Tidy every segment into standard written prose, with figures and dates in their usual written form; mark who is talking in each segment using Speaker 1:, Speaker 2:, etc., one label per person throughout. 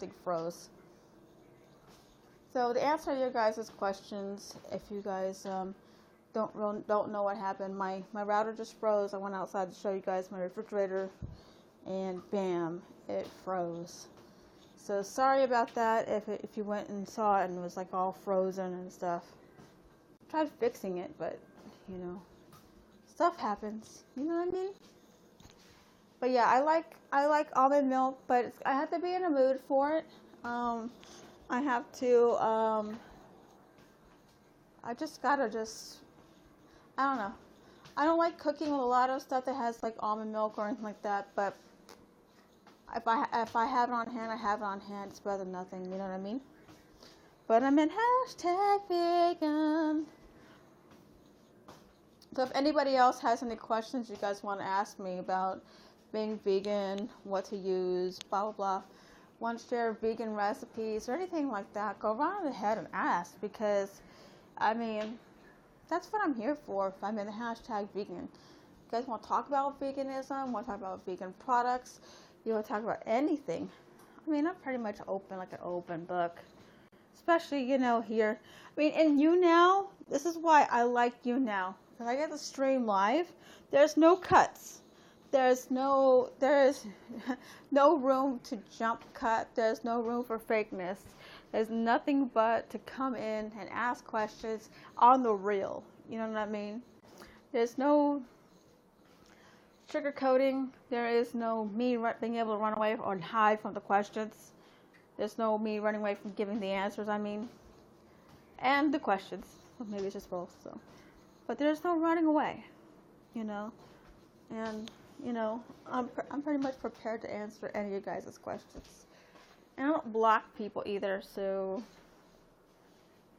Speaker 1: everything froze. So to answer your guys' questions, if you guys don't know what happened, my router just froze. I went outside to show you guys my refrigerator, and bam, it froze. So sorry about that if you went and saw it and it was like all frozen and stuff. I tried fixing it, but you know, stuff happens. You know what I mean? But yeah, I like almond milk, but I have to be in a mood for it. I have to, I don't know. I don't like cooking with a lot of stuff that has like almond milk or anything like that, but if I have it on hand, I have it on hand. It's better than nothing, you know what I mean? But I'm in #vegan. So if anybody else has any questions you guys want to ask me about being vegan, what to use, blah, blah, blah, want to share vegan recipes or anything like that, go right ahead and ask, because, I mean, that's what I'm here for if I'm in the #vegan. You guys want to talk about veganism, want to talk about vegan products, you want to talk about anything. I mean, I'm pretty much open, like an open book. Especially, you know, here. I mean, in YouNow, this is why I like YouNow. When I get to stream live, there's no cuts. There is no room to jump cut. There's no room for fakeness. There's nothing but to come in and ask questions on the real. You know what I mean? There's no sugarcoating. There is no me being able to run away or hide from the questions. There's no me running away from giving the answers, I mean, and the questions. Well, maybe it's just both. So, but there's no running away, you know. And you know, I'm pretty much prepared to answer any of you guys' questions. And I don't block people either. So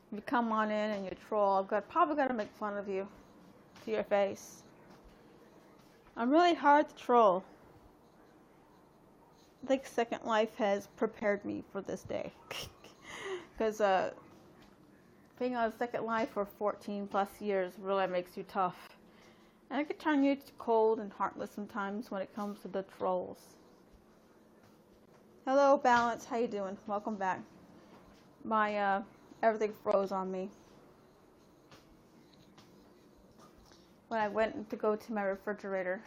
Speaker 1: if you come on in and you troll, I'm probably gonna make fun of you to your face. I'm really hard to troll. I think Second Life has prepared me for this day. Because being on Second Life for 14 plus years really makes you tough. And it can turn you cold and heartless sometimes when it comes to the trolls. Hello, Balance. How you doing? Welcome back. My everything froze on me when I went to go to my refrigerator.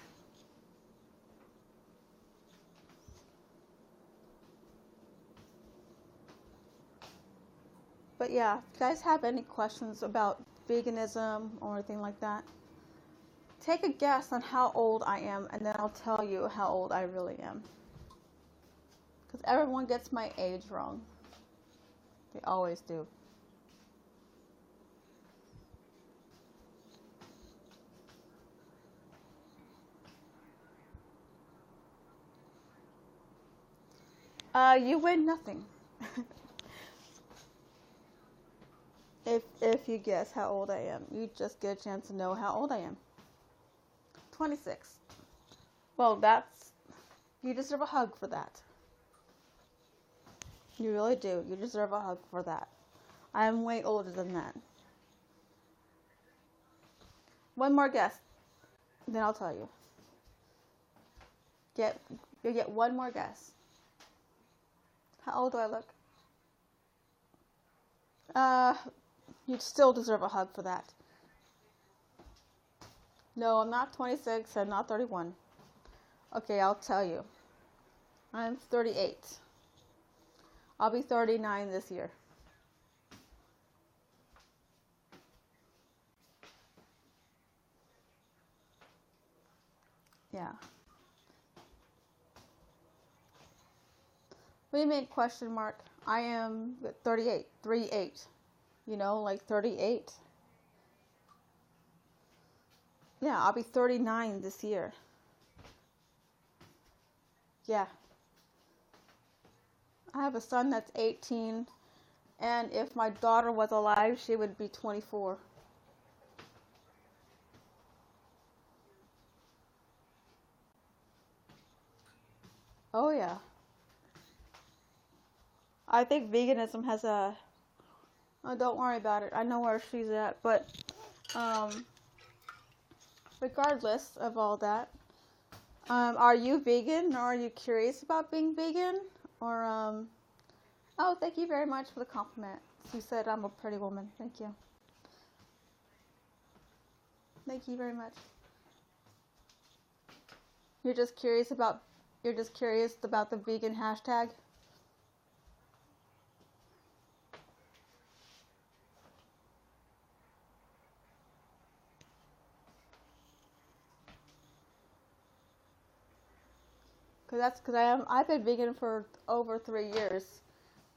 Speaker 1: But yeah, if you guys have any questions about veganism or anything like that, take a guess on how old I am, and then I'll tell you how old I really am. Because everyone gets my age wrong. They always do. You win nothing. If you guess how old I am, you just get a chance to know how old I am. 26. Well, you deserve a hug for that. You really do. You deserve a hug for that. I am way older than that. One more guess, then I'll tell you. You get one more guess. How old do I look? You still deserve a hug for that. No, I'm not 26. I'm not 31. Okay, I'll tell you. I'm 38. I'll be 39 this year. Yeah. What do you mean question mark? I am 38. 38. You know, like 38. Yeah, I'll be 39 this year. Yeah. I have a son that's 18, and if my daughter was alive, she would be 24. Oh yeah. I think veganism has a... Oh, don't worry about it. I know where she's at, but regardless of all that, are you vegan, or are you curious about being vegan, or Oh, thank you very much for the compliment. You said I'm a pretty woman. Thank you. Thank you very much. You're just curious about the vegan hashtag? Because I've been vegan for over 3 years,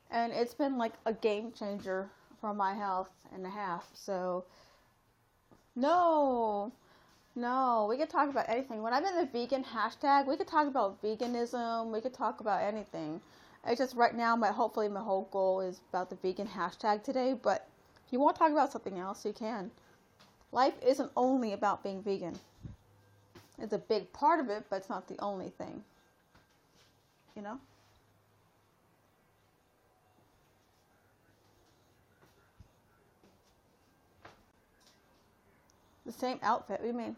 Speaker 1: and it's been like a game changer for my health and a half. So no, no, we could talk about anything. When I'm in the vegan hashtag, we could talk about veganism. We could talk about anything. It's just right now, hopefully my whole goal is about the vegan hashtag today. But if you want to talk about something else, you can. Life isn't only about being vegan. It's a big part of it, but it's not the only thing. You know? The same outfit. What do you mean?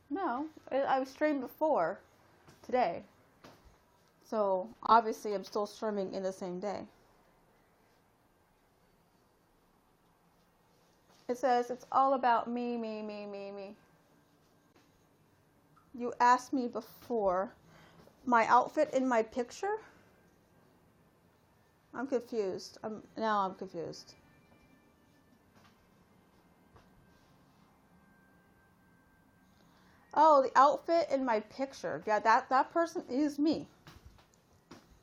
Speaker 1: No, I streamed before today. So obviously I'm still streaming in the same day. It says it's all about me, me, me, me, me. You asked me before, my outfit in my picture? I'm confused. Now I'm confused. Oh, the outfit in my picture. Yeah, that person is me.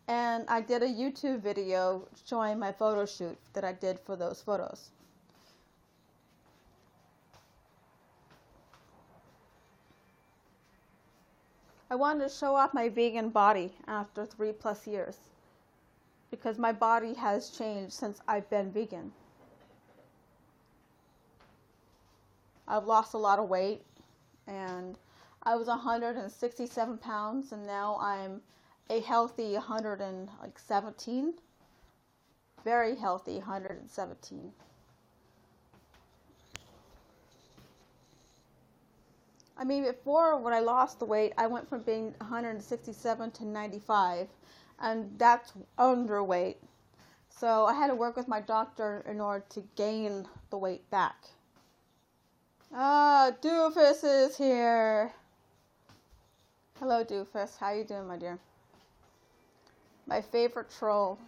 Speaker 1: And I did a YouTube video showing my photo shoot that I did for those photos. I wanted to show off my vegan body after 3+ years, because my body has changed since I've been vegan. I've lost a lot of weight, and I was 167 pounds, and now I'm a healthy 117. Very healthy 117. I mean, before, when I lost the weight, I went from being 167 to 95, and that's underweight. So I had to work with my doctor in order to gain the weight back. Ah, Doofus is here. Hello, Doofus. How you doing, my dear? My favorite troll.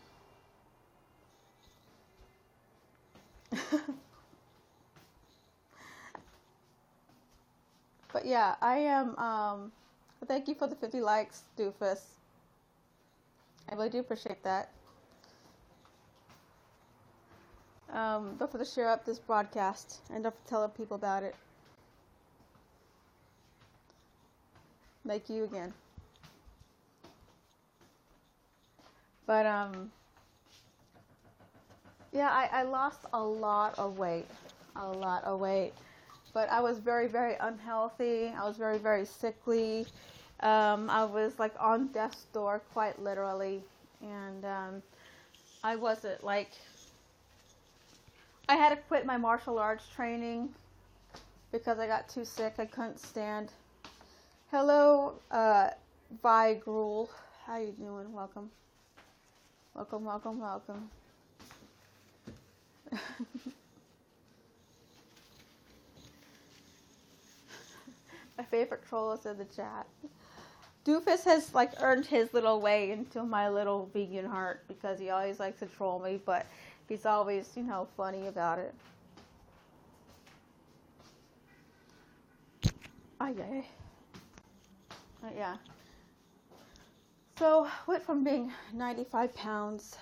Speaker 1: But yeah, I am, thank you for the 50 likes, Doofus. I really do appreciate that. Don't forget to share up this broadcast, and don't forget to tell people about it. Thank you again. But, yeah, I lost a lot of weight. But I was very, very unhealthy. I was very, very sickly. I was like on death's door, quite literally. And I wasn't like, I had to quit my martial arts training because I got too sick. I couldn't stand. Hello, Vi Gruel. How you doing? Welcome. Welcome, welcome, welcome. My favorite troll is in the chat. Doofus has like earned his little way into my little vegan heart because he always likes to troll me, but he's always, funny about it. Oh yeah. Yeah. So went from being 95 pounds,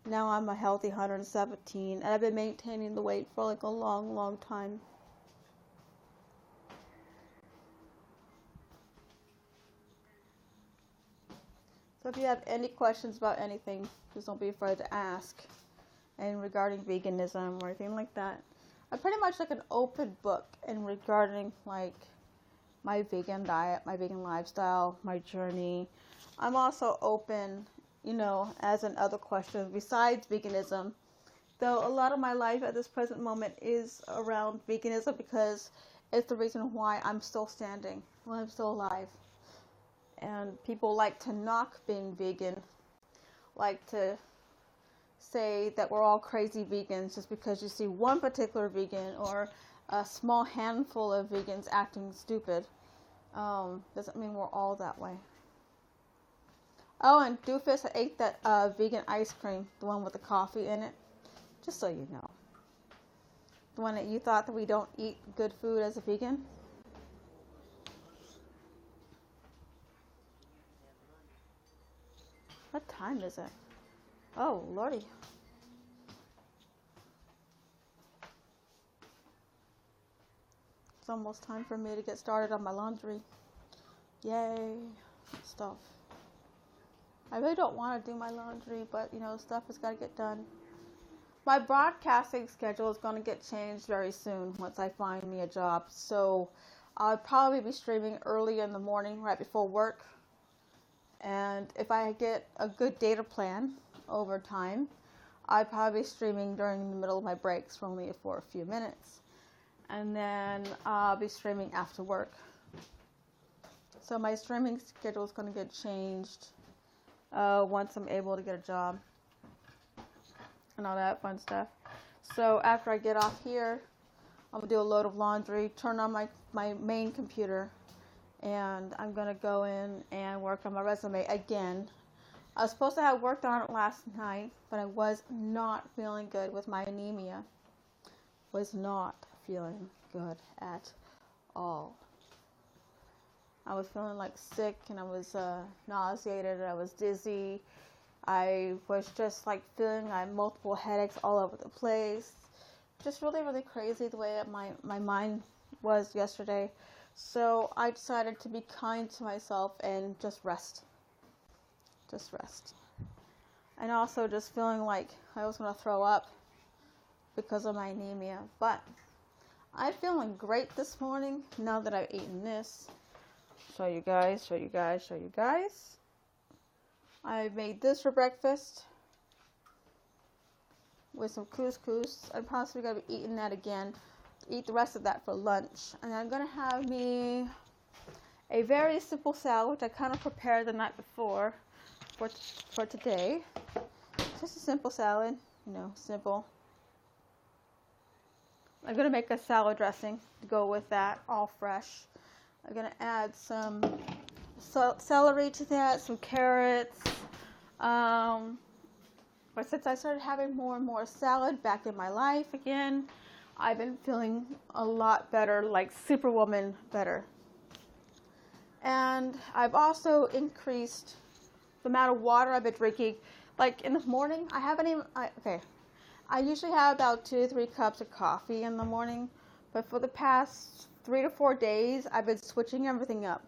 Speaker 1: now I'm a healthy 117, and I've been maintaining the weight for like a long, long time. So if you have any questions about anything, just don't be afraid to ask. And regarding veganism or anything like that, I'm pretty much like an open book in regarding like my vegan diet, my vegan lifestyle, my journey. I'm also open, as in other questions besides veganism. Though a lot of my life at this present moment is around veganism because it's the reason why I'm still standing, why I'm still alive. And people like to knock being vegan like to say that we're all crazy vegans just because you see one particular vegan or a small handful of vegans acting stupid. Doesn't mean we're all that way. Oh, and Doofus, I ate that vegan ice cream, the one with the coffee in it. Just so you know. The one that you thought that we don't eat good food as a vegan. What time is it? Oh, lordy. It's almost time for me to get started on my laundry. Yay. Stuff. I really don't want to do my laundry, but, you know, stuff has got to get done. My broadcasting schedule is going to get changed very soon once I find me a job. So I'll probably be streaming early in the morning, right before work. And if I get a good data plan over time, I'll probably be streaming during the middle of my breaks for a few minutes. And then I'll be streaming after work. So my streaming schedule is going to get changed once I'm able to get a job and all that fun stuff. So after I get off here, I'm going to do a load of laundry, turn on my main computer, and I'm going to go in and work on my resume again. I was supposed to have worked on it last night, but I was not feeling good with my anemia. Was not feeling good at all. I was feeling like sick, and I was nauseated, I was dizzy. I was just like feeling I had multiple headaches all over the place. Just really, really crazy the way my mind was yesterday. So I decided to be kind to myself and just rest. Just rest. And also just feeling like I was going to throw up because of my anemia. But I'm feeling great this morning now that I've eaten this. Show you guys. I made this for breakfast with some couscous. I'm possibly going to be eating that again. Eat the rest of that for lunch. And I'm going to have me a very simple salad, which I kind of prepared the night before for today. Just a simple salad, you know, simple. I'm going to make a salad dressing to go with that, all fresh. I'm going to add some celery to that, some carrots. But since I started having more and more salad back in my life again, I've been feeling a lot better, like Superwoman better. And I've also increased the amount of water I've been drinking. Like in the morning, I usually have about 2 to 3 cups of coffee in the morning, but for the past 3 to 4 days, I've been switching everything up.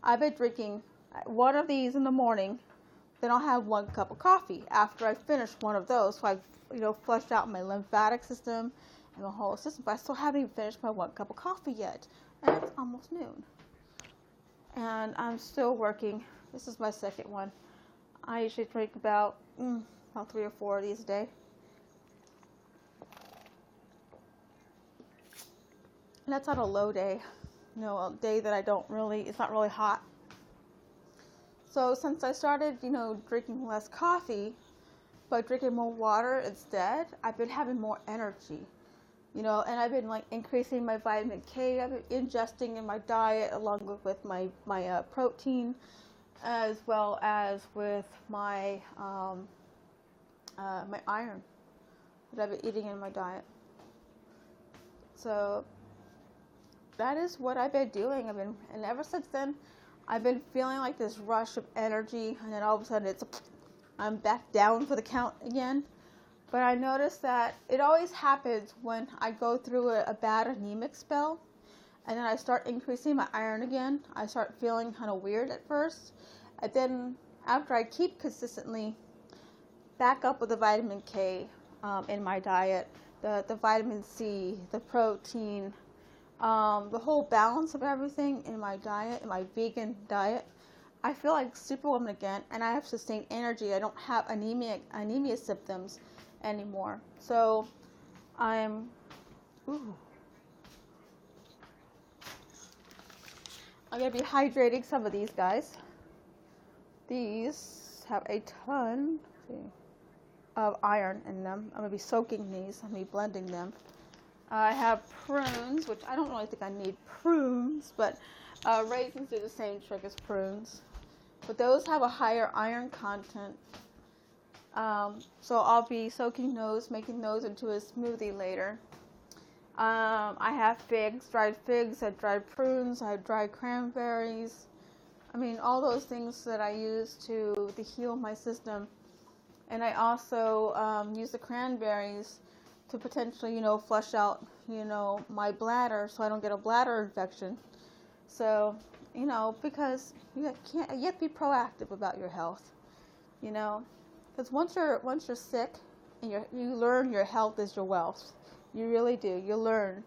Speaker 1: I've been drinking one of these in the morning, then I'll have 1 cup of coffee after I finish one of those. So I've, flushed out my lymphatic system and the whole system, but I still haven't even finished my 1 cup of coffee yet. And it's almost noon. And I'm still working. This is my second one. I usually drink about 3 or 4 of these a day. And that's on a low day. A day that it's not really hot. So since I started, drinking less coffee, but drinking more water instead, I've been having more energy, and I've been increasing my vitamin K. I've been ingesting in my diet along with my protein, as well as with my my iron that I've been eating in my diet. So that is what I've been doing. And ever since then, I've been feeling like this rush of energy, and then all of a sudden I'm back down for the count again. But I noticed that it always happens when I go through a bad anemic spell, and then I start increasing my iron again. I start feeling kind of weird at first, and then after I keep consistently back up with the vitamin K in my diet, the vitamin C, the protein, the whole balance of everything in my diet, in my vegan diet, I feel like Superwoman again, and I have sustained energy. I don't have anemia symptoms anymore. So I'm going to be hydrating some of these guys. These oats have a ton of iron in them. I'm going to be soaking these. I'm going to be blending them. I have prunes, which I don't really think I need prunes, but raisins do the same trick as prunes. But those have a higher iron content. So I'll be soaking those, making those into a smoothie later. I have figs, dried figs, I have dried prunes, I have dried cranberries. I mean, all those things that I use to heal my system. And I also use the cranberries to potentially, flush out, my bladder so I don't get a bladder infection. So, because you have to be proactive about your health, because once you're sick and you learn your health is your wealth. You really do. You learn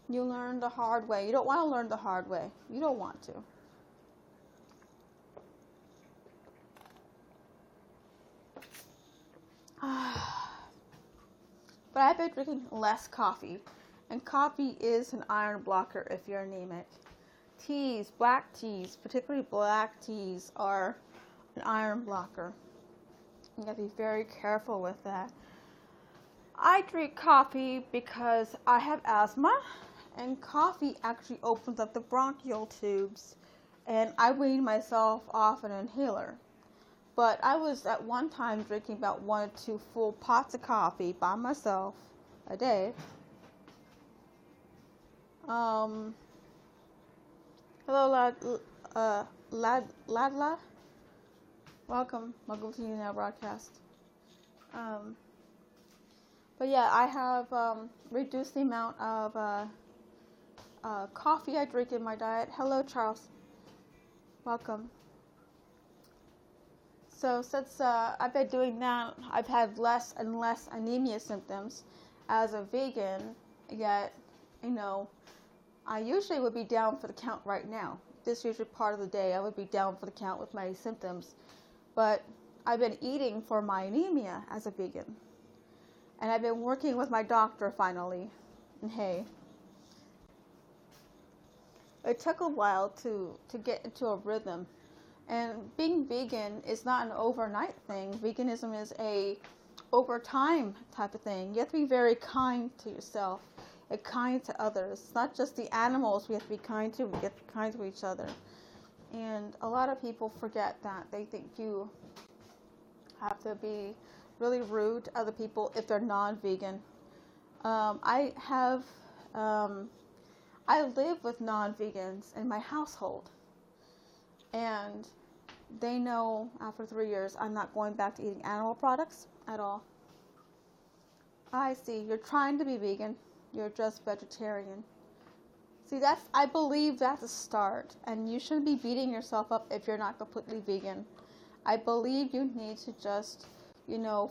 Speaker 1: the hard way. You don't want to learn the hard way. You don't want to. But I've been drinking less coffee, and coffee is an iron blocker if you're anemic. Teas, black teas, particularly black teas, are an iron blocker. You have to be very careful with that. I drink coffee because I have asthma, and coffee actually opens up the bronchial tubes, and I weaned myself off an inhaler. But I was at one time drinking about 1 or 2 full pots of coffee by myself a day. Hello, Ladla. Welcome to YouNow broadcast. But yeah, I have reduced the amount of coffee I drink in my diet. Hello, Charles. Welcome. So since I've been doing that, I've had less and less anemia symptoms as a vegan, yet, I usually would be down for the count right now. This usually part of the day, I would be down for the count with my symptoms. But I've been eating for my anemia as a vegan. And I've been working with my doctor finally. And hey, it took a while to get into a rhythm. And being vegan is not an overnight thing. Veganism is a over time type of thing. You have to be very kind to yourself and kind to others. It's not just the animals we have to be kind to, we have to be kind to each other. And a lot of people forget that. They think you have to be really rude to other people if they're non-vegan. I live with non-vegans in my household. And they know after 3 years I'm not going back to eating animal products at all. I see. You're trying to be vegan. You're just vegetarian. See, I believe that's a start. And you shouldn't be beating yourself up if you're not completely vegan. I believe you need to just,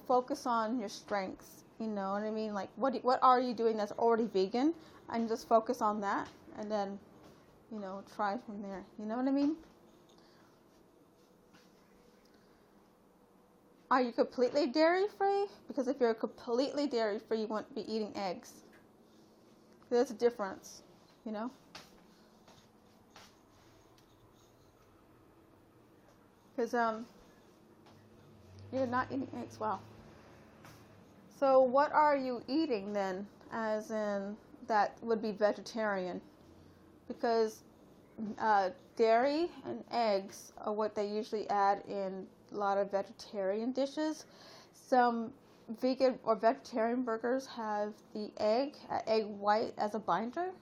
Speaker 1: focus on your strengths. You know what I mean? Like, what are you doing that's already vegan? And just focus on that. And then, try from there. You know what I mean? Are you completely dairy-free? Because if you're completely dairy-free, you won't be eating eggs. There's a difference, Because you're not eating eggs. Wow. So what are you eating then, as in that would be vegetarian? Because dairy and eggs are what they usually add in a lot of vegetarian dishes. Some vegan or vegetarian burgers have the egg white as a binder.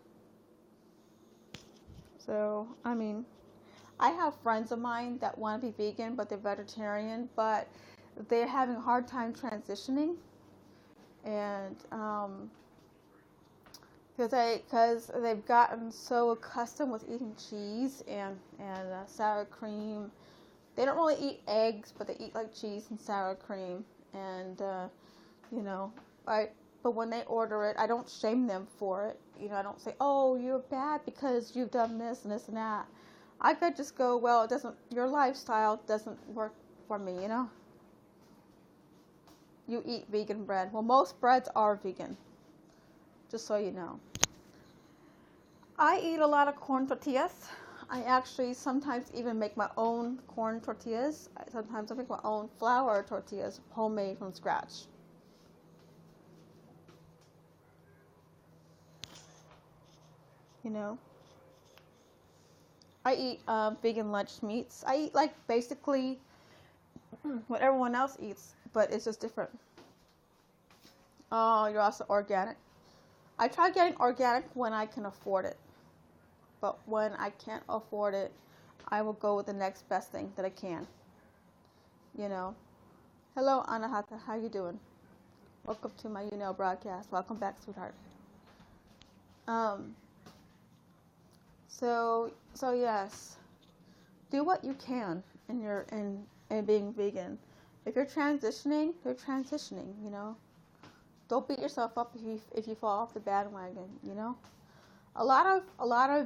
Speaker 1: So, I have friends of mine that want to be vegan, but they're vegetarian, but they're having a hard time transitioning. And because they've gotten so accustomed with eating cheese and sour cream. They don't really eat eggs, but they eat like cheese and sour cream. And, but when they order it, I don't shame them for it. I don't say, oh, you're bad because you've done this and this and that. I could just go, well, your lifestyle doesn't work for me, You eat vegan bread. Well, most breads are vegan, just so you know. I eat a lot of corn tortillas. I actually sometimes even make my own corn tortillas. Sometimes I make my own flour tortillas, homemade from scratch. You know, I eat vegan lunch meats. I eat like basically what everyone else eats, but it's just different. Oh, you're also organic. I try getting organic when I can afford it. But when I can't afford it, I will go with the next best thing that I can. You know. Hello, Anahata. How you doing? Welcome to my YouNow broadcast. Welcome back, sweetheart. So yes, do what you can in being vegan. If you're transitioning, you know. Don't beat yourself up if you fall off the bandwagon, you know. A lot of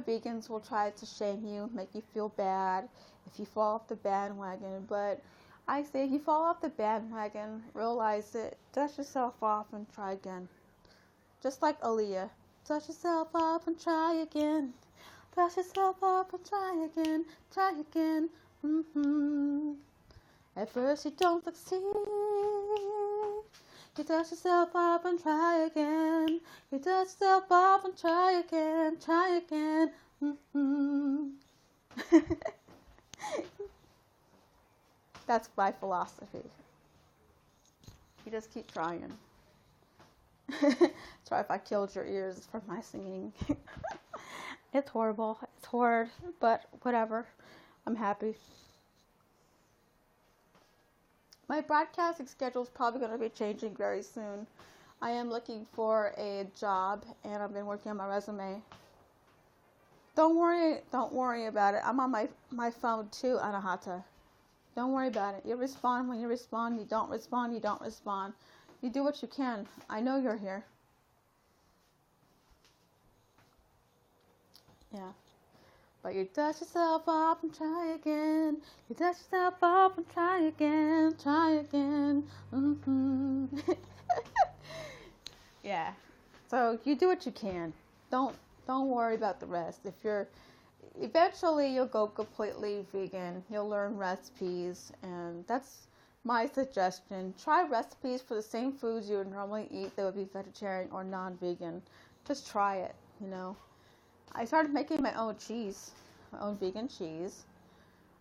Speaker 1: vegans will try to shame you, make you feel bad if you fall off the bandwagon, but I say if you fall off the bandwagon, realize it, dust yourself off and try again. Just like Aaliyah. Dust yourself off and try again. Dust yourself off and try again. Try again. At first you don't succeed. You dust yourself off and try again. You dust yourself off and try again. Try again. That's my philosophy. You just keep trying. Sorry if I killed your ears for my singing. It's horrible. It's hard, but whatever. I'm happy. My broadcasting schedule is probably going to be changing very soon. I am looking for a job, and I've been working on my resume. Don't worry about it. I'm on my phone too, Anahata. Don't worry about it. You respond when you respond. You don't respond, you don't respond. You do what you can. I know you're here. Yeah. But you dust yourself off and try again. You dust yourself off and try again. Try again. Yeah. So you do what you can. Don't worry about the rest. Eventually you'll go completely vegan. You'll learn recipes, and that's my suggestion. Try recipes for the same foods you would normally eat that would be vegetarian or non-vegan. Just try it, you know. I started making my own cheese, my own vegan cheese,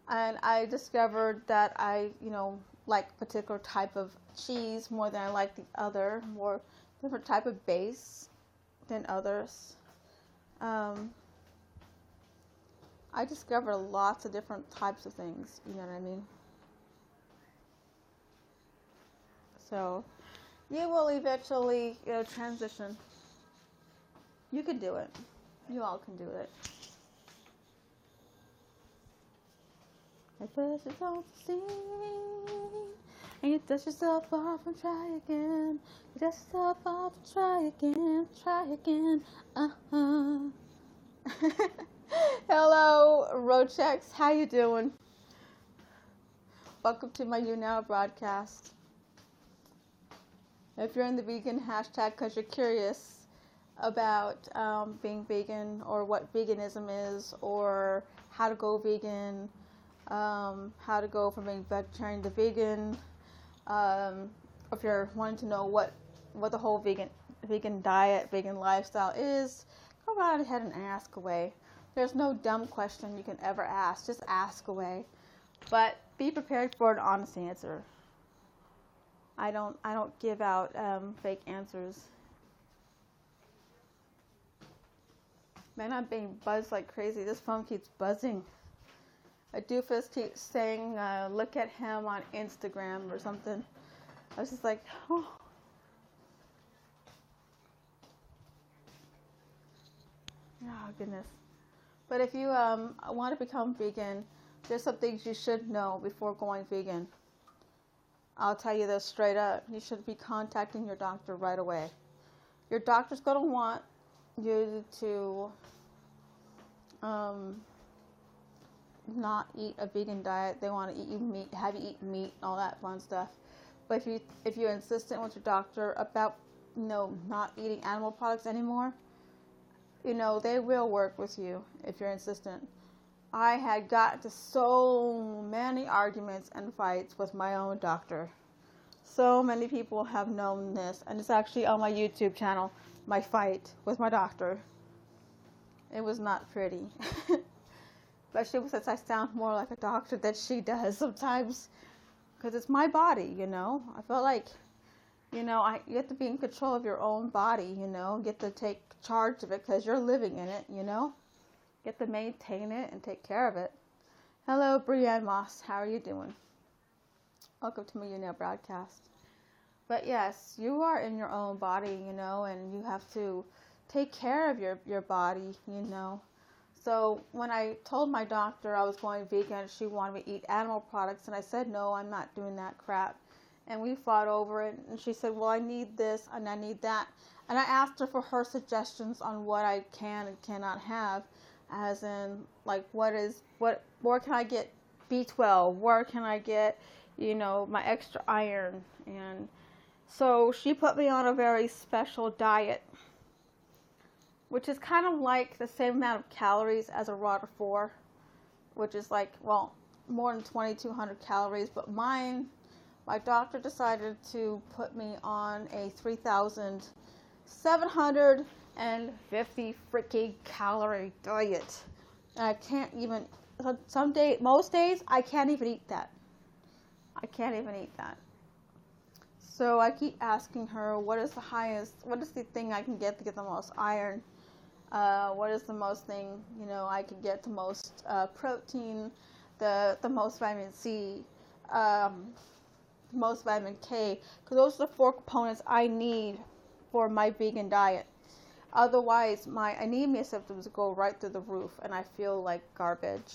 Speaker 1: and I discovered that I, like a particular type of cheese more than I like the other, more different type of base than others. I discovered lots of different types of things, you know what I mean? So, you will eventually, transition. You can do it. You all can do it. At first you don't see, and you dust yourself off and try again. You dust yourself off and try again. Try again. Hello, Rochex. How you doing? Welcome to my YouNow broadcast. If you're in the vegan hashtag because you're curious about being vegan or what veganism is or how to go vegan, how to go from being vegetarian to vegan, if you're wanting to know what the whole vegan diet, vegan lifestyle is, go right ahead and ask away. There's no dumb question you can ever ask. Just ask away. But be prepared for an honest answer. I don't give out fake answers. Man, I'm being buzzed like crazy. This phone keeps buzzing. A doofus keeps saying, look at him on Instagram or something. I was just like, oh. Oh, goodness. But if you want to become vegan, there's some things you should know before going vegan. I'll tell you this straight up. You should be contacting your doctor right away. Your doctor's going to want you to not eat a vegan diet. They want to eat you meat, have you eat meat, and all that fun stuff. But if you're insistent with your doctor about not eating animal products anymore, they will work with you if you're insistent. I had gotten to so many arguments and fights with my own doctor. So many people have known this, and it's actually on my YouTube channel, my fight with my doctor. It was not pretty. Especially since I sound more like a doctor than she does sometimes. Because it's my body, you know. I feel like, you know, you have to be in control of your own body, you know. Get to take charge of it because you're living in it, you know. Get to maintain it and take care of it. Hello, Brianne Moss. How are you doing? Welcome to my YouNow broadcast. But yes, you are in your own body, you know, and you have to take care of your body, you know. So when I told my doctor I was going vegan, she wanted me to eat animal products, and I said, no, I'm not doing that crap. And we fought over it, and she said, well, I need this and I need that. And I asked her for her suggestions on what I can and cannot have, as in, like, where can I get B12? Where can I get, you know, my extra iron? And so she put me on a very special diet, which is kind of like the same amount of calories as a raw 4, which is like, well, more than 2,200 calories. But my doctor decided to put me on a 3,750 freaking calorie diet. And I can't even, most days, I can't even eat that. I can't even eat that. So I keep asking her, what is the thing I can get to get the most iron? What is the most thing, you know, I can get the most protein, the most vitamin C, the most vitamin K, because those are the 4 components I need for my vegan diet. Otherwise, my anemia symptoms go right through the roof, and I feel like garbage,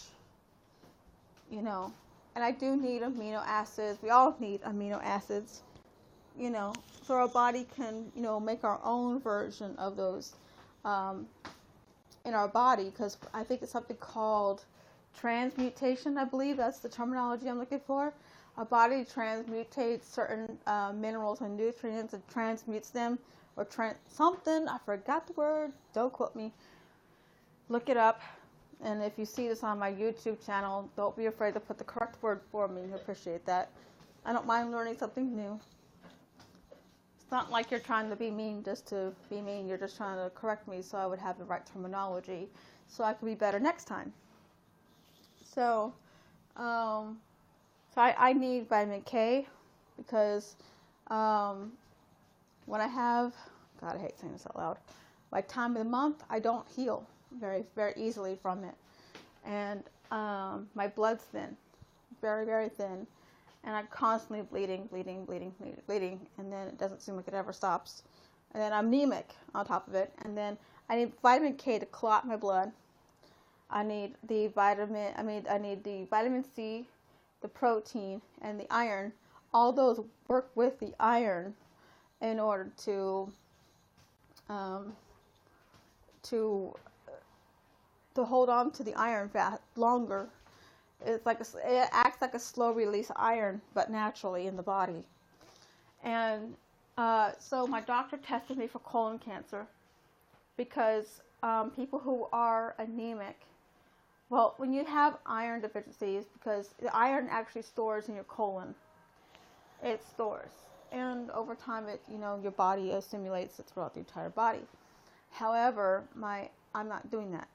Speaker 1: you know. And I do need amino acids. We all need amino acids, you know, so our body can, you know, make our own version of those in our body, because I think it's something called transmutation. I believe that's the terminology I'm looking for. Our body transmutates certain minerals and nutrients and transmutes them, or something. I forgot the word. Don't quote me. Look it up. And if you see this on my YouTube channel, don't be afraid to put the correct word for me. I appreciate that. I don't mind learning something new. It's not like you're trying to be mean just to be mean. You're just trying to correct me so I would have the right terminology so I can be better next time. So, I need vitamin K because when I have, God, I hate saying this out loud, my time of the month, I don't heal very, very easily from it. And my blood's thin, very, very thin. And I'm constantly bleeding, and then it doesn't seem like it ever stops. And then I'm anemic on top of it. And then I need vitamin K to clot my blood. I need the vitamin C, the protein, and the iron. All those work with the iron in order to hold on to the iron fat longer. It acts like a slow release iron, but naturally in the body. And so my doctor tested me for colon cancer because people who are anemic, well, when you have iron deficiencies, because the iron actually stores in your colon, it stores, and over time your body assimilates it throughout the entire body. However, I'm not doing that.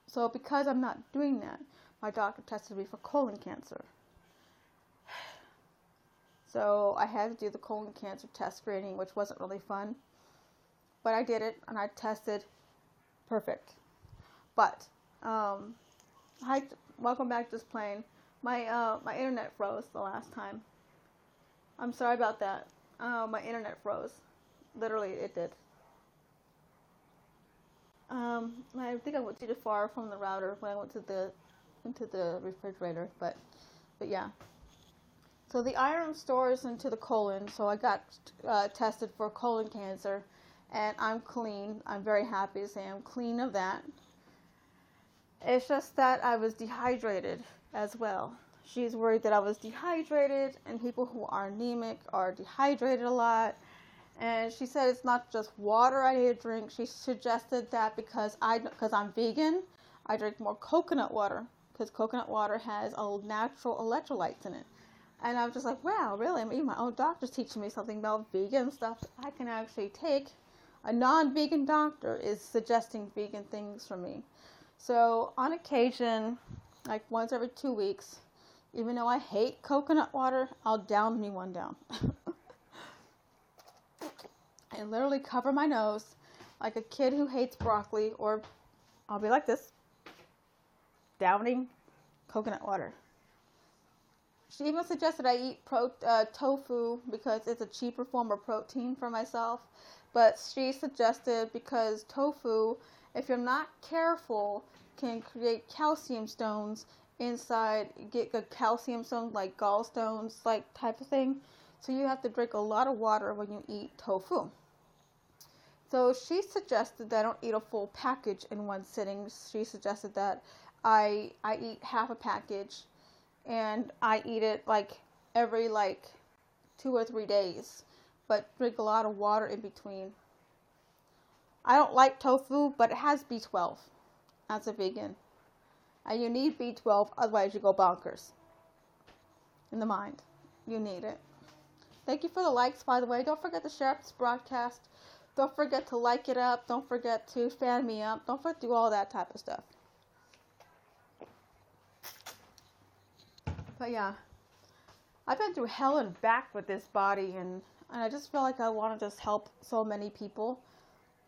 Speaker 1: So because I'm not doing that, my doctor tested me for colon cancer. So I had to do the colon cancer test screening, which wasn't really fun. But I did it, and I tested perfect. But, hi, welcome back, Just Plain. My internet froze the last time. I'm sorry about that. My internet froze. Literally, it did. I think I went too far from the router when I went into the refrigerator, but yeah. So the iron stores into the colon, so I got tested for colon cancer, and I'm clean. I'm very happy to say I'm clean of that. It's just that I was dehydrated as well. She's worried that I was dehydrated, and people who are anemic are dehydrated a lot. And she said it's not just water I need to drink. She suggested that because I'm vegan, I drink more coconut water because coconut water has all natural electrolytes in it. And I'm just like, wow, really? Even my own doctor's teaching me something about vegan stuff I can actually take. A non-vegan doctor is suggesting vegan things for me. So on occasion, like once every 2 weeks, even though I hate coconut water, I'll down me one down. And literally cover my nose like a kid who hates broccoli, or I'll be like this, downing coconut water. She even suggested I eat tofu because it's a cheaper form of protein for myself. But she suggested because tofu, if you're not careful, can create calcium stones inside, get a calcium stone like gallstones, like type of thing. So you have to drink a lot of water when you eat tofu. So she suggested that I don't eat a full package in one sitting. She suggested that I eat half a package, and I eat it like every 2 or 3 days, but drink a lot of water in between. I don't like tofu, but it has B12 as a vegan. And you need B12, otherwise you go bonkers in the mind. You need it. Thank you for the likes, by the way. Don't forget to share this broadcast. Don't forget to like it up. Don't forget to fan me up. Don't forget to do all that type of stuff. But yeah, I've been through hell and back with this body, and I just feel like I want to just help so many people.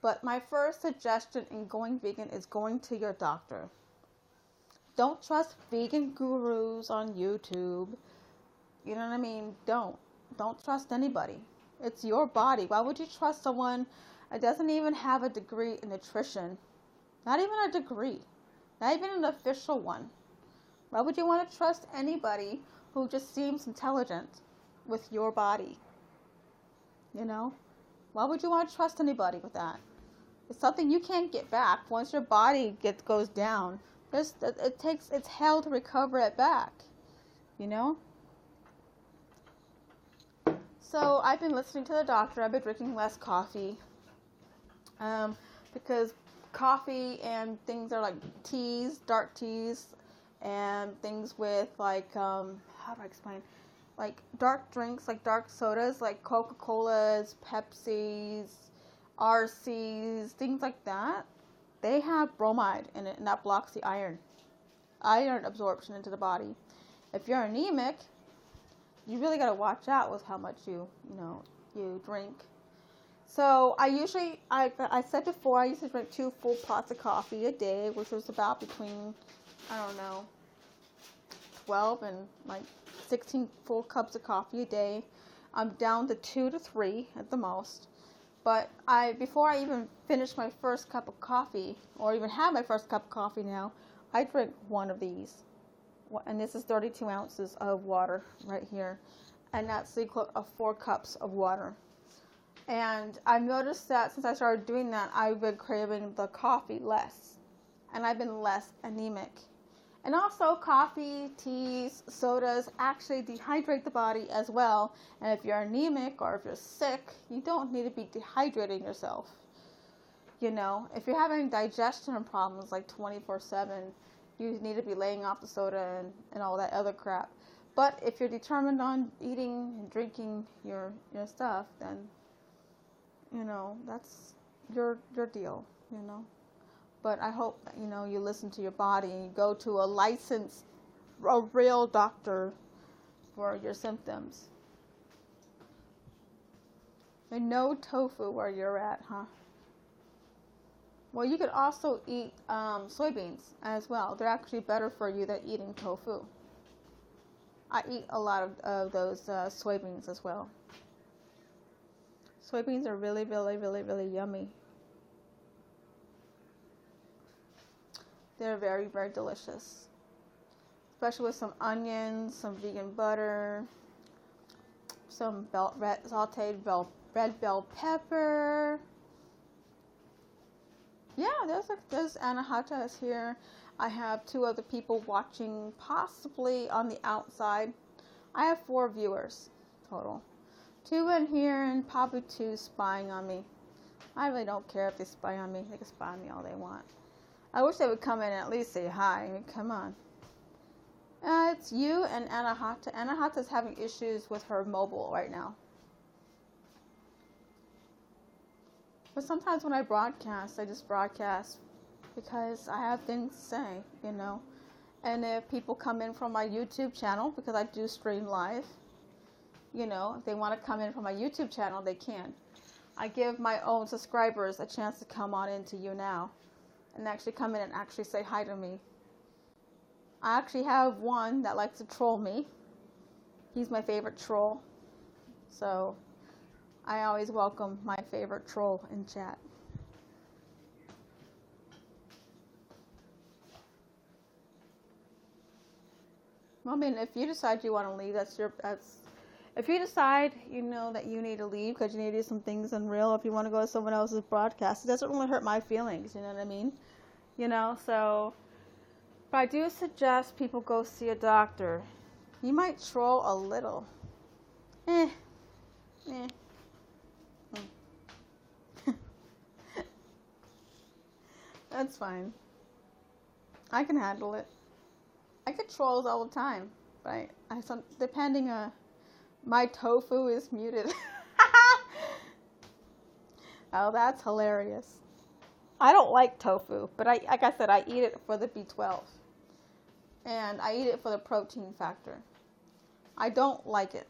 Speaker 1: But my first suggestion in going vegan is going to your doctor. Don't trust vegan gurus on YouTube. You know what I mean? Don't trust anybody. It's your body. Why would you trust someone that doesn't even have a degree in nutrition? Not even a degree. Not even an official one. Why would you want to trust anybody who just seems intelligent with your body? You know? Why would you want to trust anybody with that? It's something you can't get back. Once your body goes down, it's hell to recover it back. You know? So I've been listening to the doctor. I've been drinking less coffee. Because coffee and things are like teas, dark teas, and things with how do I explain? Like dark drinks, like dark sodas, like Coca-Colas, Pepsis, RCs, things like that. They have bromide in it, and that blocks the iron absorption into the body. If you're anemic, you really got to watch out with how much you drink. So I said before, I used to drink 2 full pots of coffee a day, which was about between, 12 and 16 full cups of coffee a day. I'm down to 2 to 3 at the most. But before I even finish my first cup of coffee, or even have my first cup of coffee now, I drink one of these. And this is 32 ounces of water right here. And that's the equivalent of 4 cups of water. And I've noticed that since I started doing that, I've been craving the coffee less. And I've been less anemic. And also coffee, teas, sodas actually dehydrate the body as well. And if you're anemic or if you're sick, you don't need to be dehydrating yourself. You know, if you're having digestion problems like 24/7, you need to be laying off the soda and all that other crap. But if you're determined on eating and drinking your stuff, then, that's your deal, But I hope that, you listen to your body and you go to a real doctor for your symptoms. And no tofu where you're at, huh? Well, you could also eat soybeans as well. They're actually better for you than eating tofu. I eat a lot of those soybeans as well. Soybeans are really, really, really, really yummy. They're very, very delicious. Especially with some onions, some vegan butter, some sauteed red bell pepper. Yeah, there's Anahata here. I have 2 other people watching, possibly on the outside. I have 4 viewers total. 2 in here and probably 2 spying on me. I really don't care if they spy on me. They can spy on me all they want. I wish they would come in and at least say hi. I mean, come on. It's you and Anahata. Anahata's having issues with her mobile right now. But sometimes when I broadcast, I just broadcast because I have things to say, you know. And if people come in from my YouTube channel, because I do stream live, you know, if they want to come in from my YouTube channel, they can. I give my own subscribers a chance to come on into YouNow and actually come in and actually say hi to me. I actually have one that likes to troll me. He's my favorite troll. So I always welcome my favorite troll in chat. I mean, if you decide you want to leave, if you decide, you know, that you need to leave because you need to do some things unreal, if you want to go to someone else's broadcast, it doesn't really hurt my feelings, you know what I mean? You know, so, but I do suggest people go see a doctor. You might troll a little. That's fine. I can handle it. I get trolls all the time, but depending on my tofu is muted. Oh, that's hilarious. I don't like tofu, but like I said, I eat it for the B12, and I eat it for the protein factor. I don't like it.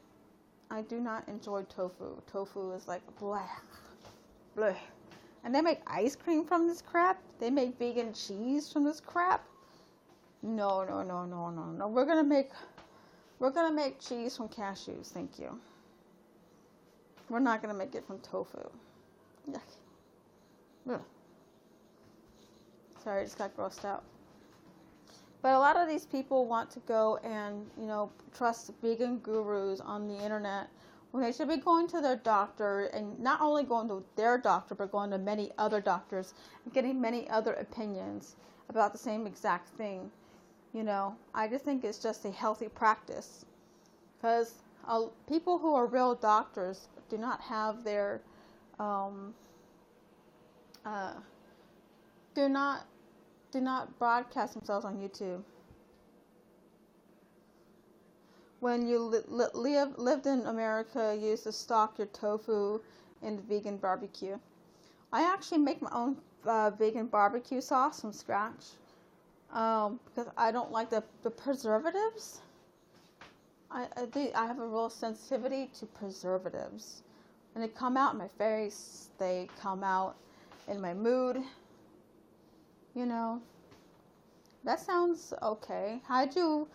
Speaker 1: I do not enjoy tofu. Tofu is like blah, blah. And they make ice cream from this crap. They make vegan cheese from this crap. No. We're gonna make cheese from cashews. Thank you. We're not gonna make it from tofu. Yuck. Ugh. Sorry, I just got grossed out. But a lot of these people want to go and, you know, trust vegan gurus on the internet when they should be going to their doctor, and not only going to their doctor, but going to many other doctors and getting many other opinions about the same exact thing. You know, I just think it's just a healthy practice, because people who are real doctors do not have their do not broadcast themselves on YouTube. When you lived in America, you used to stock your tofu in the vegan barbecue. I actually make my own vegan barbecue sauce from scratch because I don't like the preservatives. I have a real sensitivity to preservatives. And they come out in my face. They come out in my mood. You know, that sounds okay. Did you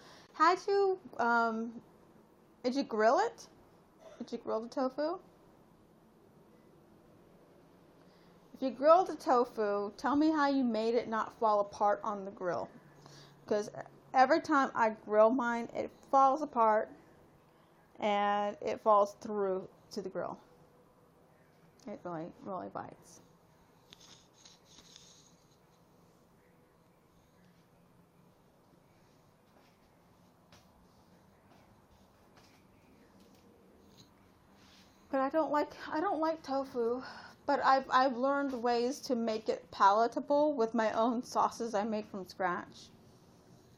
Speaker 1: grill it? Did you grill the tofu? If you grilled the tofu, tell me how you made it not fall apart on the grill. Because every time I grill mine, it falls apart and it falls through to the grill. It really, really bites. But I don't like tofu, but I've learned ways to make it palatable with my own sauces I make from scratch.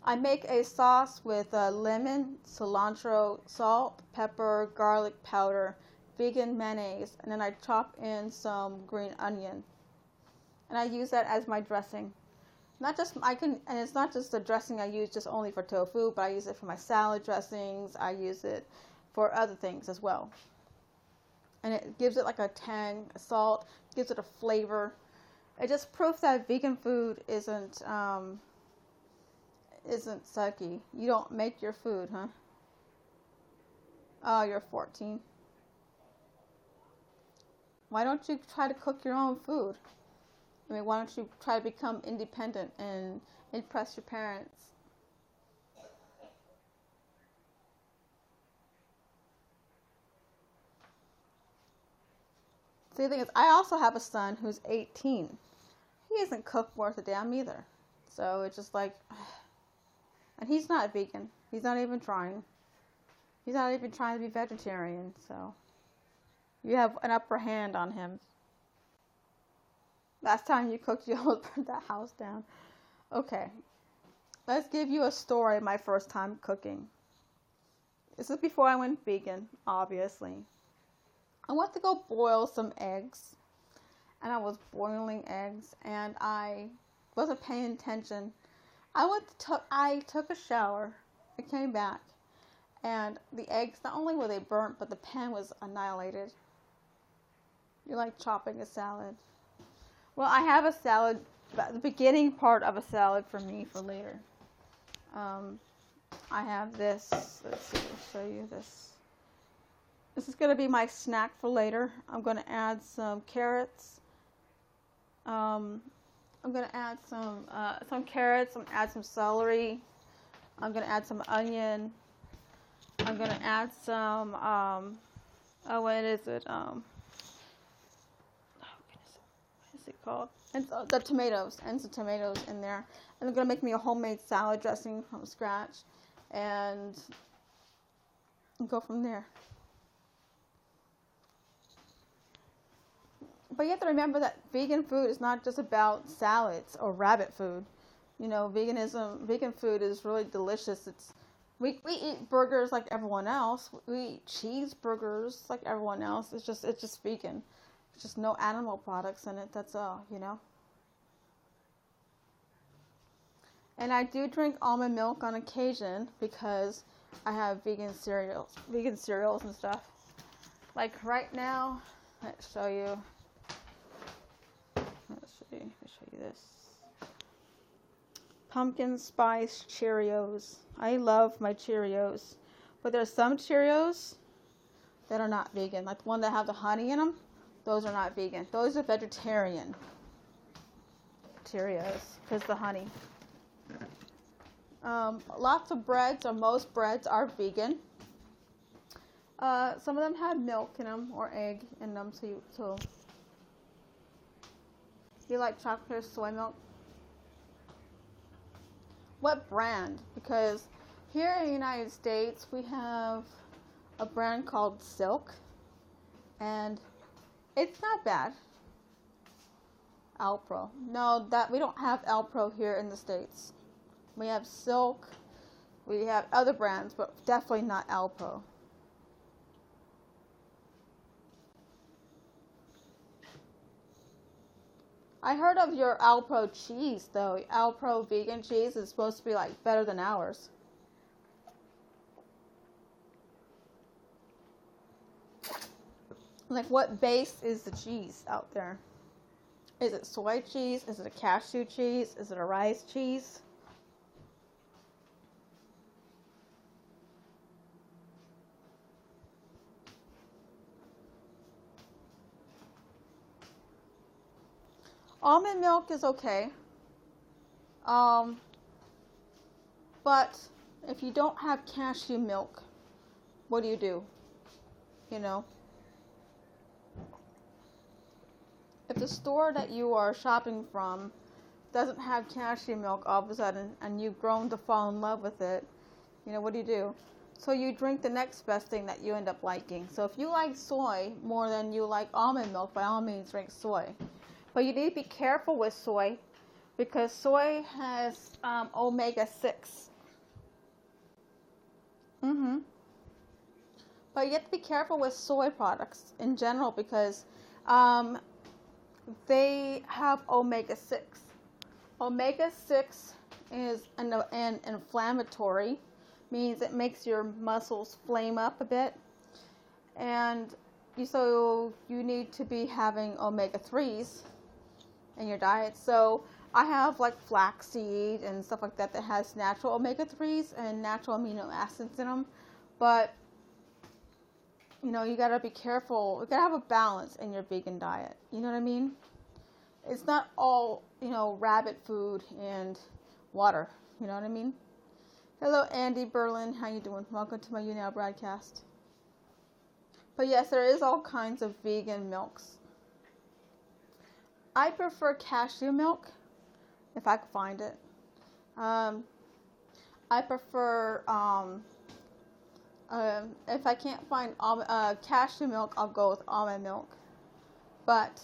Speaker 1: I make a sauce with lemon, cilantro, salt, pepper, garlic powder, vegan mayonnaise, and then I chop in some green onion. And I use that as my dressing. And it's not just the dressing I use just only for tofu, but I use it for my salad dressings. I use it for other things as well. And it gives it like a tang, a salt, gives it a flavor. It just proves that vegan food isn't sucky. You don't make your food, huh? Oh, you're 14. Why don't you try to cook your own food? I mean, why don't you try to become independent and impress your parents? See, the thing is, I also have a son who's 18. He isn't cooked worth a damn either. So it's just like, and he's not vegan. He's not even trying. He's not even trying to be vegetarian. So you have an upper hand on him. Last time you cooked, you almost burned that house down. Okay, let's give you a story of my first time cooking. This is before I went vegan, obviously. I went to go boil some eggs, and I was boiling eggs, and I wasn't paying attention. I took a shower, I came back, and the eggs, not only were they burnt, but the pan was annihilated. You're like chopping a salad. Well, I have a salad, the beginning part of a salad for me for later. I have this. Let's see, I'll show you this. This is going to be my snack for later. I'm going to add some carrots. I'm going to add some carrots. I'm going to add some celery. I'm going to add some onion. I'm going to add some, what is it? What is it called? And the tomatoes, and some tomatoes in there. And I'm going to make me a homemade salad dressing from scratch. And go from there. But you have to remember that vegan food is not just about salads or rabbit food. You know, vegan food is really delicious. We eat burgers like everyone else. We eat cheeseburgers like everyone else. It's just vegan. It's just no animal products in it. That's all, you know. And I do drink almond milk on occasion because I have vegan cereals and stuff. Like right now, let's show you. Let's show you this. Pumpkin spice Cheerios. I love my Cheerios, but there's some Cheerios that are not vegan. Like the one that have the honey in them, those are not vegan. Those are vegetarian Cheerios because the honey. Lots of breads, or most breads, are vegan. Some of them have milk in them or egg in them. So you like chocolate or soy milk? What brand? Because here in the United States we have a brand called Silk, and it's not bad. Alpro. No, that we don't have Alpro here in the States. We have Silk, we have other brands, but definitely not Alpro. I heard of your Alpro cheese, though. Alpro vegan cheese is supposed to be like better than ours. Like, what base is the cheese out there? Is it soy cheese? Is it a cashew cheese? Is it a rice cheese? Almond milk is okay. But if you don't have cashew milk, what do? You know? If the store that you are shopping from doesn't have cashew milk all of a sudden, and you've grown to fall in love with it, you know, what do? So you drink the next best thing that you end up liking. So if you like soy more than you like almond milk, by all means drink soy. But you need to be careful with soy, because soy has omega-6. But you have to be careful with soy products in general, because they have omega-6. Omega-6 is an inflammatory, means it makes your muscles flame up a bit, and so you need to be having omega-3s in your diet. So I have like flaxseed and stuff like that has natural omega-3s and natural amino acids in them, but you know, you gotta be careful. You gotta have a balance in your vegan diet. You know what I mean? It's not all, you know, rabbit food and water. You know what I mean? Hello, Andy Berlin. How you doing? Welcome to my YouNow broadcast. But yes, there is all kinds of vegan milks. I prefer cashew milk, if I can find it. I prefer, if I can't find cashew milk, I'll go with almond milk. But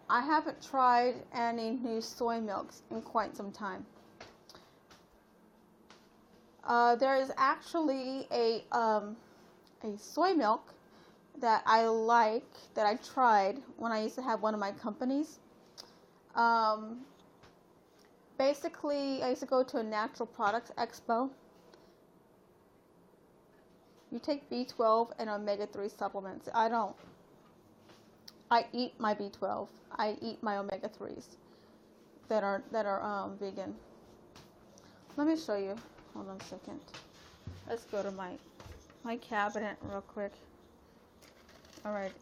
Speaker 1: I haven't tried any new soy milks in quite some time. There is actually a soy milk that I like, that I tried when I used to have one of my companies. Basically, I used to go to a natural products expo. You take B12 and omega-3 supplements. I don't. I eat my B12. I eat my omega-3s that are vegan. Let me show you. Hold on a second. Let's go to my cabinet real quick. All right.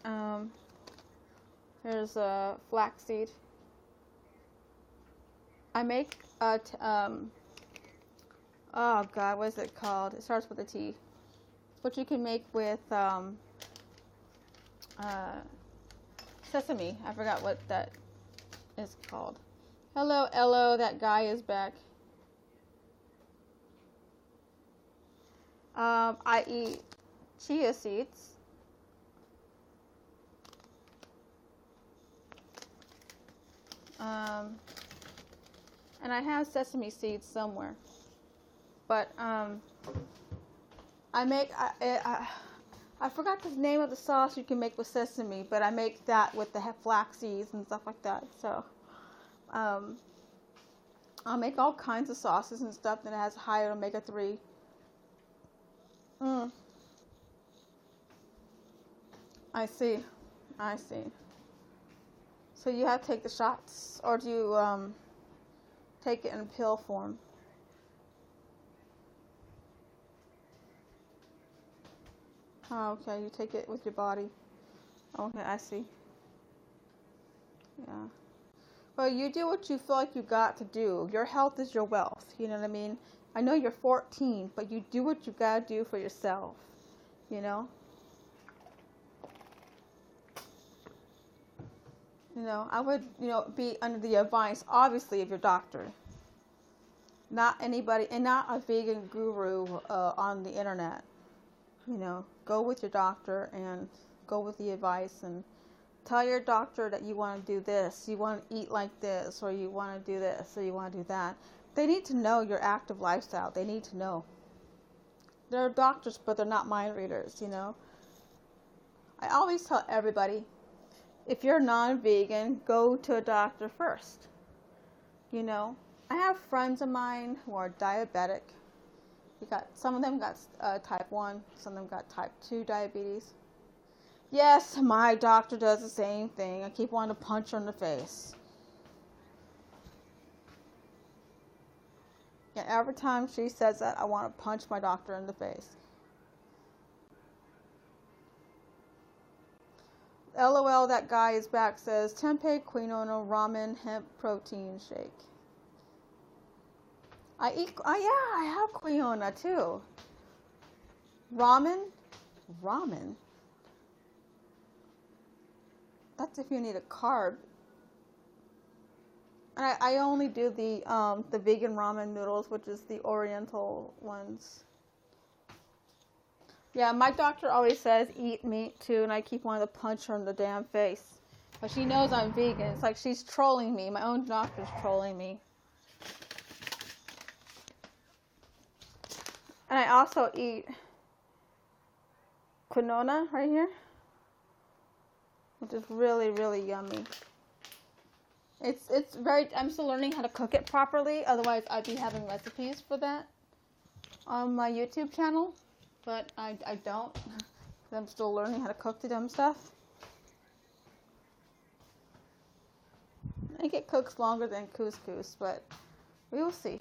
Speaker 1: Here's a flaxseed. I make oh God, what is it called? It starts with a T. It's what you can make with sesame. I forgot what that is called. Hello, Ello. That guy is back. I eat chia seeds. And I have sesame seeds somewhere. But I forgot the name of the sauce you can make with sesame, but I make that with the flax seeds and stuff like that. So I'll make all kinds of sauces and stuff that has high omega-3. I see. So you have to take the shots, or do you take it in pill form? Oh, okay, you take it with your body. Okay, I see. Yeah. Well, you do what you feel like you got to do. Your health is your wealth. You know what I mean? I know you're 14, but you do what you gotta do for yourself. You know? I would, be under the advice, obviously, of your doctor. Not anybody, and not a vegan guru on the internet. Go with your doctor and go with the advice, and tell your doctor that you want to do this, you want to eat like this, or you want to do this, or you want to do that. They need to know your active lifestyle. They need to know. They're doctors, but they're not mind readers, I always tell everybody, if you're non-vegan, go to a doctor first. I have friends of mine who are diabetic. Some of them got type 1, some of them got type 2 diabetes. Yes, my doctor does the same thing. I keep wanting to punch her in the face. Yeah, every time she says that, I want to punch my doctor in the face. LOL, that guy is back, says tempeh, quinoa, ramen, hemp protein shake. I have quinoa too. Ramen? That's if you need a carb. And I only do the vegan ramen noodles, which is the oriental ones. Yeah, my doctor always says eat meat too, and I keep wanting to punch her in the damn face. But she knows I'm vegan. It's like she's trolling me. My own doctor's trolling me. And I also eat quinoa right here, which is really, really yummy. It's very, I'm still learning how to cook it properly. Otherwise, I'd be having recipes for that on my YouTube channel. But I don't, because I'm still learning how to cook the dumb stuff. I think it cooks longer than couscous, but we will see,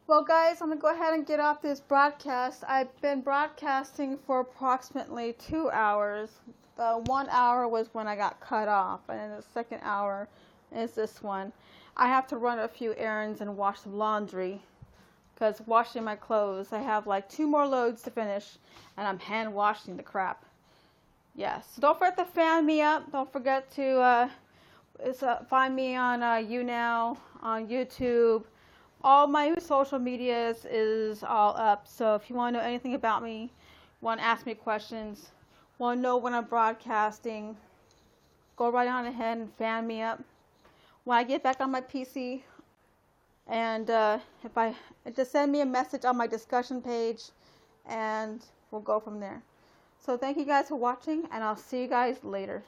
Speaker 1: Well, guys, I'm going to go ahead and get off this broadcast. I've been broadcasting for approximately 2 hours. The 1 hour was when I got cut off, and then the second hour is this one. I have to run a few errands and wash some laundry, because washing my clothes, I have like 2 more loads to finish, and I'm hand washing the crap. Yes. So don't forget to fan me up. Don't forget to find me on YouNow, on YouTube. All my social medias is all up. So if you want to know anything about me, want to ask me questions, want to know when I'm broadcasting, go right on ahead and fan me up. when I get back on my PC. And just send me a message on my discussion page, and we'll go from there. So thank you guys for watching, and I'll see you guys later.